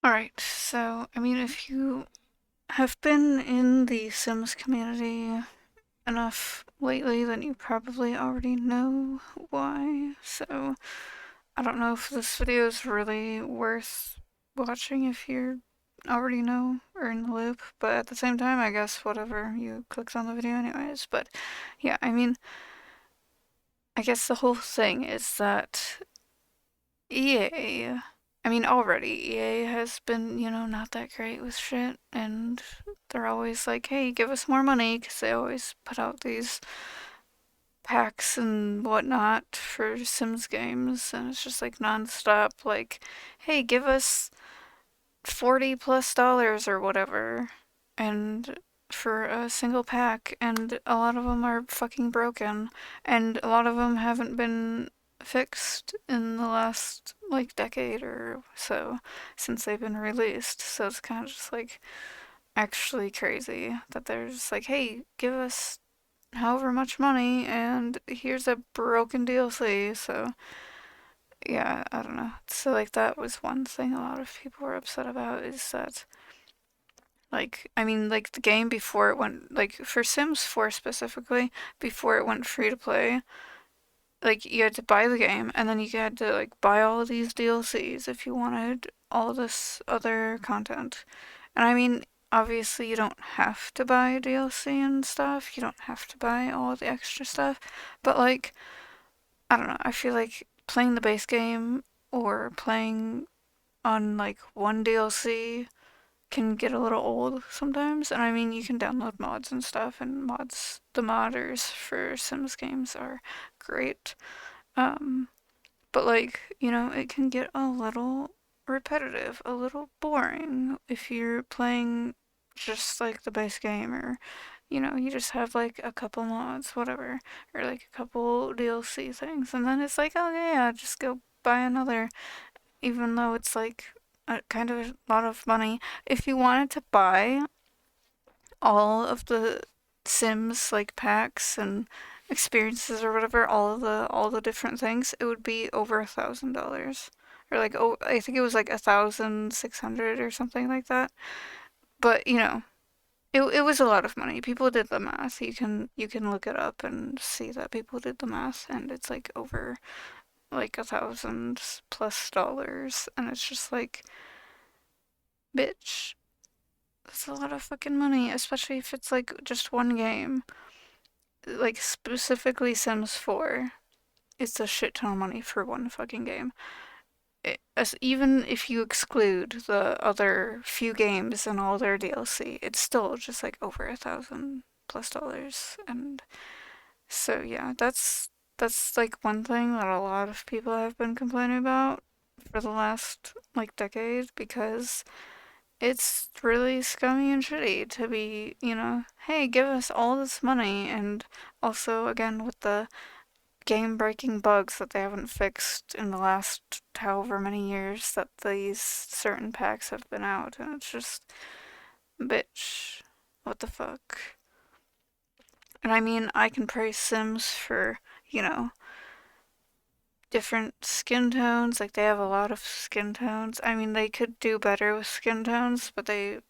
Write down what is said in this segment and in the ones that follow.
Alright, so, I mean, if you have been in the Sims community enough lately, then you probably already know why. So, I don't know if this video is really worth watching if you already know or in the loop, but at the same time, I guess whatever, you clicked on the video anyways. But yeah, I mean, I guess the whole thing is that EA, I mean, already EA has been, not that great with shit, and they're always like, hey, give us more money, because they always put out these packs and whatnot for Sims games, and it's just like nonstop, like, hey, give us 40 plus dollars or whatever, and for a single pack, and a lot of them are fucking broken, and a lot of them haven't been fixed in the last like decade or so since they've been released. So it's kind of just like actually crazy that they're just like, hey, give us however much money and here's a broken DLC. So yeah, I don't know. So like that was one thing a lot of people were upset about is that like I mean like the game before it went like for Sims 4 specifically, before it went free to play, like you had to buy the game and then you had to like buy all of these DLCs if you wanted all this other content. And I mean, obviously you don't have to buy DLC and stuff. You don't have to buy all the extra stuff. But like, I don't know. I feel like playing the base game or playing on like one DLC can get a little old sometimes. And I mean, you can download mods and stuff, and the modders for Sims games are great. Um, but like, it can get a little repetitive, a little boring if you're playing just like the base game or you just have like a couple mods, whatever, or like a couple DLC things, and then it's like, oh yeah, just go buy another, even though it's like a kind of a lot of money. If you wanted to buy all of the Sims like packs and experiences or whatever, all the different things, it would be over $1,000. Or like, oh, I think it was like 1,600 or something like that. But it was a lot of money. People did the math. You can look it up and see that people did the math, and it's like over like 1,000 plus dollars, and it's just like, bitch, that's a lot of fucking money, especially if it's like just one game. Like specifically Sims 4, it's a shit ton of money for one fucking game. Even if you exclude the other few games and all their DLC, it's still just like over 1,000 plus dollars. And so yeah, that's like one thing that a lot of people have been complaining about for the last like decade, because it's really scummy and shitty to be, hey, give us all this money. And also, again, with the game breaking bugs that they haven't fixed in the last however many years that these certain packs have been out. And it's just, bitch, what the fuck? And I mean, I can praise Sims for, you know, different skin tones. Like, they have a lot of skin tones. I mean, they could do better with skin tones, but a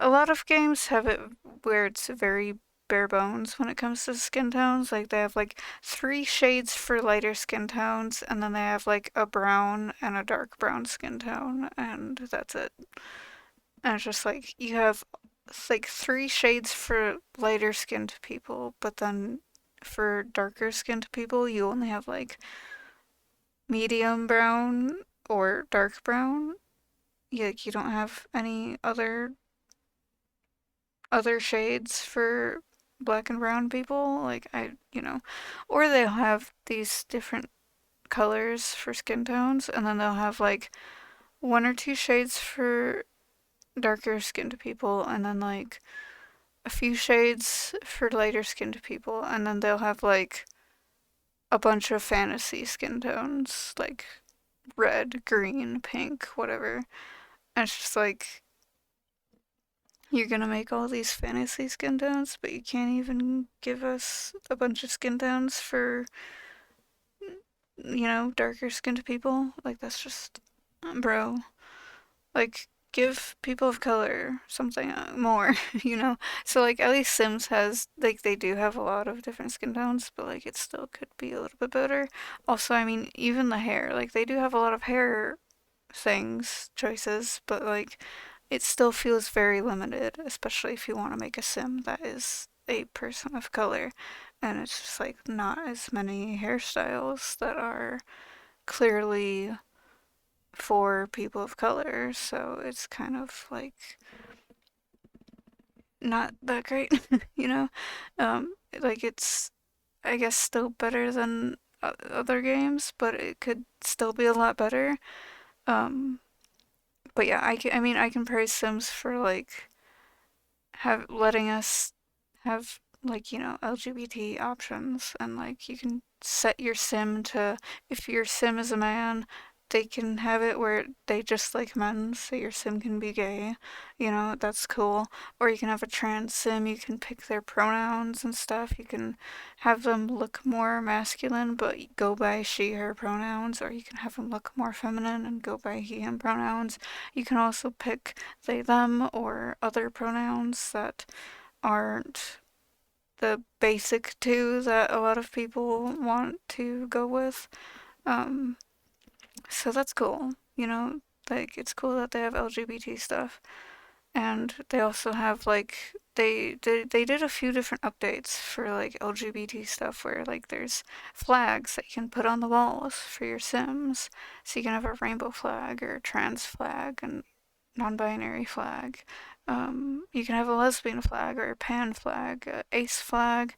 lot of games have it where it's very bare bones when it comes to skin tones. Like they have like three shades for lighter skin tones, and then they have like a brown and a dark brown skin tone, and that's it. And it's just like you have like three shades for lighter skinned people, but then for darker skinned people, you only have like medium brown or dark brown. You don't have any other shades for black and brown people. Like, or they'll have these different colors for skin tones, and then they'll have like one or two shades for darker skinned people, and then like a few shades for lighter skinned people, and then they'll have like a bunch of fantasy skin tones, like red, green, pink, whatever. And it's just like, you're gonna make all these fantasy skin tones, but you can't even give us a bunch of skin tones for, darker skinned people? Like, that's just, bro. Like, give people of color something more, you know? So, like, at least Sims has, like, they do have a lot of different skin tones, but, like, it still could be a little bit better. Also, I mean, even the hair, like, they do have a lot of hair things, choices, but, like, it still feels very limited, especially if you want to make a sim that is a person of color. And it's just, like, not as many hairstyles that are clearly for people of color, so it's kind of like not that great, you know? Like it's, I guess, still better than other games, but it could still be a lot better. Um, but yeah, I mean, I can praise Sims for like have letting us have like, you know, LGBT options and like you can set your sim to if your sim is a man, they can have it where they just like men, so your sim can be gay. You know, that's cool. Or you can have a trans sim, you can pick their pronouns and stuff. You can have them look more masculine but go by she, her pronouns, or you can have them look more feminine and go by he, him pronouns. You can also pick they, them, or other pronouns that aren't the basic two that a lot of people want to go with. Um, so that's cool, you know? Like, it's cool that they have LGBT stuff. And they also have, like, they did a few different updates for, like, LGBT stuff where, like, there's flags that you can put on the walls for your Sims. So you can have a rainbow flag or a trans flag and non-binary flag. You can have a lesbian flag or a pan flag, a ace flag,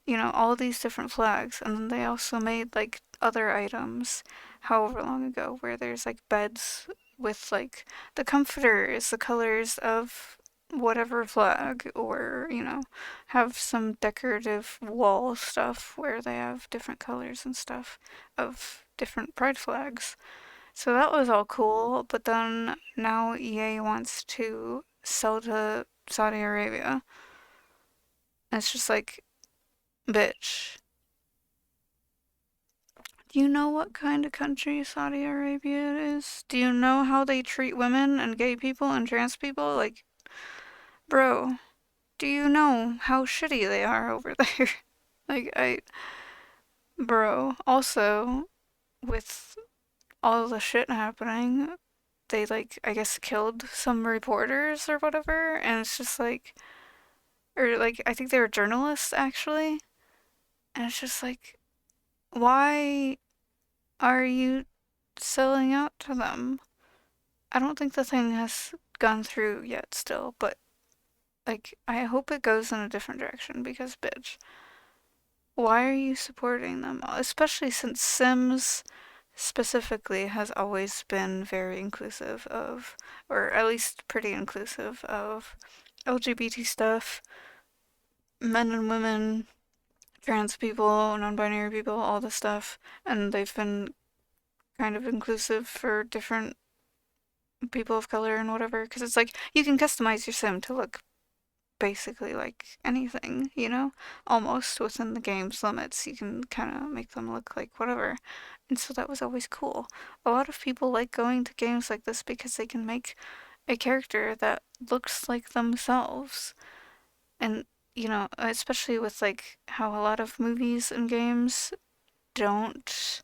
you know, all these different flags. And then they also made like other items however long ago where there's like beds with like the comforter is the colors of whatever flag, or you know, have some decorative wall stuff where they have different colors and stuff of different pride flags. So that was all cool, but then now EA wants to sell to Saudi Arabia. And it's just like, bitch, do you know what kind of country Saudi Arabia is? Do you know how they treat women and gay people and trans people? Like, bro, do you know how shitty they are over there? Like, bro, also, with all the shit happening, they like I guess killed some reporters or whatever, and it's just like, or like I think they were journalists actually, and it's just like, why are you selling out to them? I don't think the thing has gone through yet still, but like I hope it goes in a different direction because bitch, why are you supporting them? Especially since Sims specifically has always been very inclusive of, or at least pretty inclusive of LGBT stuff, men and women, trans people, non-binary people, all this stuff, and they've been kind of inclusive for different people of color and whatever, because it's like you can customize your sim to look basically like anything, you know, almost within the game's limits. You can kind of make them look like whatever. And so that was always cool. A lot of people like going to games like this because they can make a character that looks like themselves. And, you know, especially with like how a lot of movies and games don't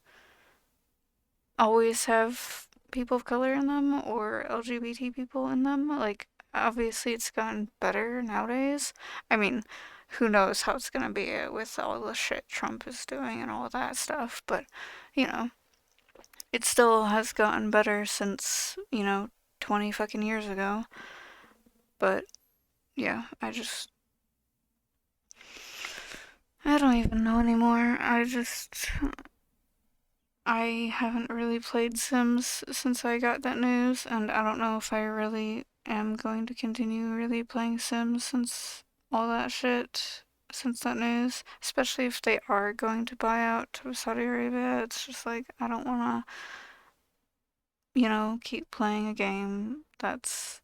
always have people of color in them or LGBT people in them. Like, obviously, it's gotten better nowadays. I mean, who knows how it's gonna be with all the shit Trump is doing and all that stuff, but, you know, it still has gotten better since, you know, 20 fucking years ago. But, yeah, I don't even know anymore. I haven't really played Sims since I got that news, and I don't know if I really am going to continue really playing Sims since all that shit, since that news, especially if they are going to buy out to Saudi Arabia. It's just like, I don't want to, you know, keep playing a game that's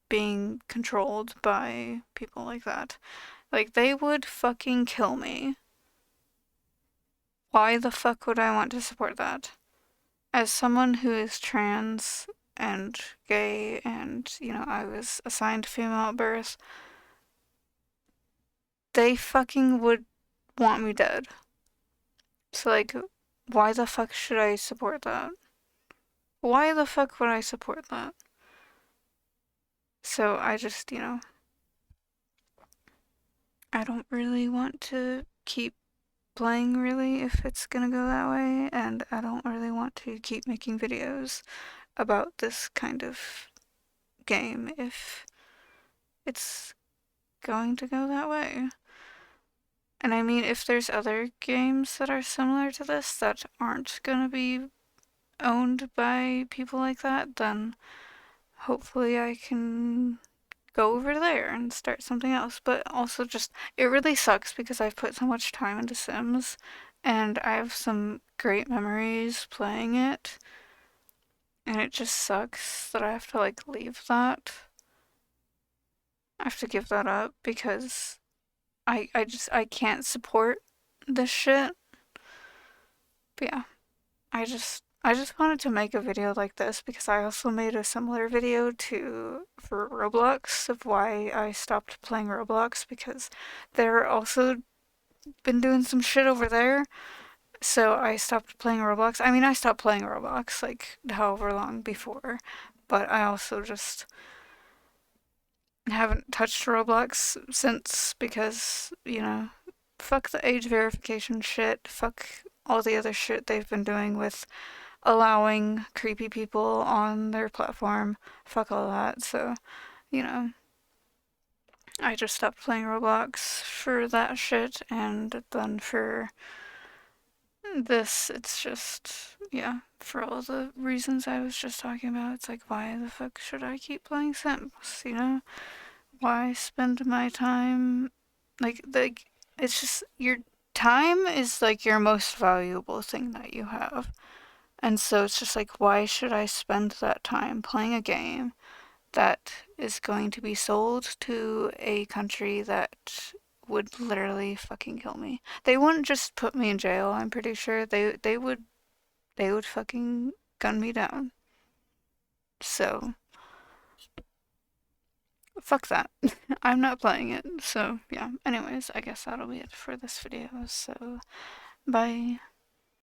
being controlled by people like that. Like, they would fucking kill me. Why the fuck would I want to support that? As someone who is trans, and gay and, I was assigned female at birth, they fucking would want me dead. So, like, why the fuck should I support that? Why the fuck would I support that? So I just, I don't really want to keep playing really if it's gonna go that way, and I don't really want to keep making videos about this kind of game if it's going to go that way. And I mean, if there's other games that are similar to this that aren't gonna be owned by people like that, then hopefully I can go over there and start something else. But also just, it really sucks because I've put so much time into Sims and I have some great memories playing it. And it just sucks that I have to like leave that. I have to give that up because I can't support this shit. But yeah, I just wanted to make a video like this because I also made a similar video for Roblox of why I stopped playing Roblox because they're also been doing some shit over there. So I stopped playing Roblox. I mean, I stopped playing Roblox like however long before, but I also just haven't touched Roblox since because, fuck the age verification shit, fuck all the other shit they've been doing with allowing creepy people on their platform. Fuck all that. So, you know, I just stopped playing Roblox for that shit, and then for this, it's just, yeah, for all the reasons I was just talking about. It's like, why the fuck should I keep playing Sims? Why spend my time? Like, it's just, your time is like your most valuable thing that you have. And so it's just like, why should I spend that time playing a game that is going to be sold to a country that would literally fucking kill me? They wouldn't just put me in jail, I'm pretty sure. They would fucking gun me down. So, fuck that. I'm not playing it. So, yeah. Anyways, I guess that'll be it for this video. So, bye.